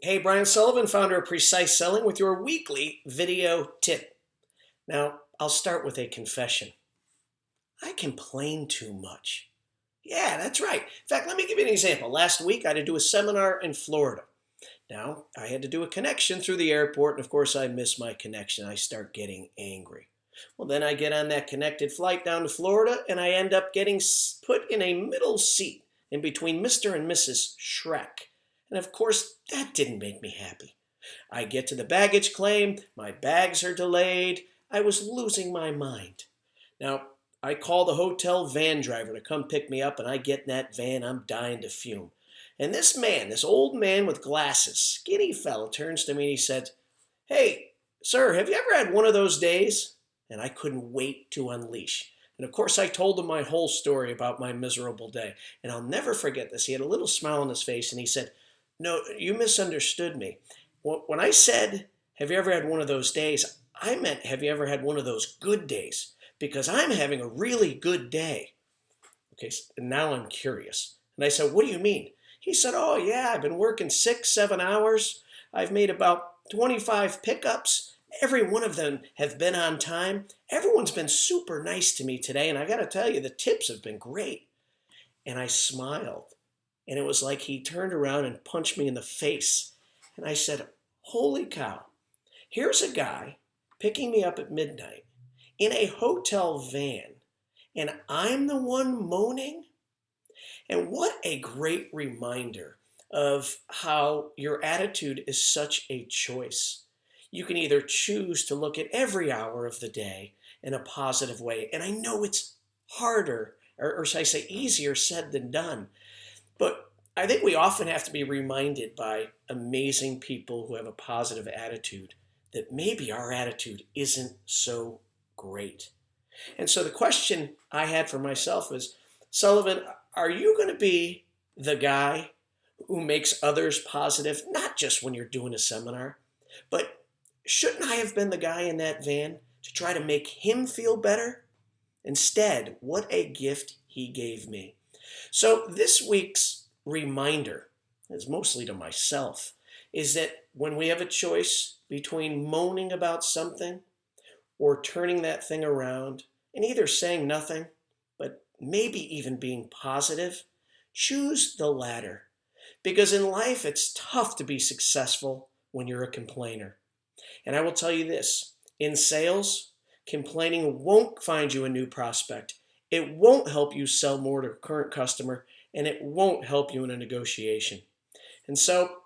Hey, Brian Sullivan, founder of Precise Selling, with your weekly video tip. Now, I'll start with a confession. I complain too much. Yeah, that's right. In fact, let me give you an example. Last week, I had to do a seminar in Florida. Now, I had to do a connection through the airport, and of course, I miss my connection. I start getting angry. Well, then I get on that connected flight down to Florida, and I end up getting put in a middle seat in between Mr. and Mrs. Shrek. And of course, that didn't make me happy. I get to the baggage claim, my bags are delayed. I was losing my mind. Now, I call the hotel van driver to come pick me up, and I get in that van. I'm dying to fume. And this man, this old man with glasses, skinny fella, turns to me and he said, "Hey, sir, have you ever had one of those days?" And I couldn't wait to unleash. And of course, I told him my whole story about my miserable day. And I'll never forget this. He had a little smile on his face and he said, "No, you misunderstood me. When I said, have you ever had one of those days, I meant, have you ever had one of those good days? Because I'm having a really good day." Okay, so now I'm curious. And I said, "What do you mean?" He said, "Oh, yeah, I've been working 6, 7 hours. I've made about 25 pickups. Every one of them have been on time. Everyone's been super nice to me today. And I got to tell you, the tips have been great." And I smiled. And it was like he turned around and punched me in the face. And I said, "Holy cow, here's a guy picking me up at midnight in a hotel van, and I'm the one moaning?" And what a great reminder of how your attitude is such a choice. You can either choose to look at every hour of the day in a positive way. And I know it's harder, or should I say easier said than done. But I think we often have to be reminded by amazing people who have a positive attitude that maybe our attitude isn't so great. And so the question I had for myself was, Sullivan, are you going to be the guy who makes others positive, not just when you're doing a seminar, but shouldn't I have been the guy in that van to try to make him feel better? Instead, what a gift he gave me. So this week's reminder is mostly to myself, is that when we have a choice between moaning about something or turning that thing around and either saying nothing, but maybe even being positive, choose the latter. Because in life, it's tough to be successful when you're a complainer. And I will tell you this, in sales, complaining won't find you a new prospect. It won't help you sell more to a current customer, and it won't help you in a negotiation. And so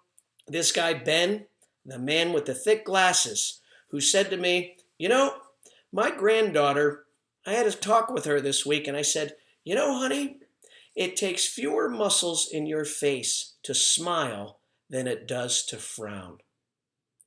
this guy, Ben, the man with the thick glasses, who said to me, my granddaughter, I had a talk with her this week, and I said, honey, it takes fewer muscles in your face to smile than it does to frown.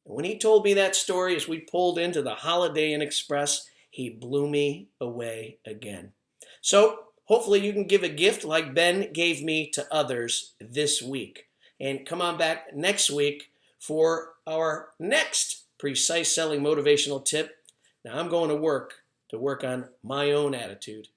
And when he told me that story as we pulled into the Holiday Inn Express, he blew me away again. So hopefully you can give a gift like Ben gave me to others this week. And come on back next week for our next Precise Selling motivational tip. Now I'm going to work on my own attitude.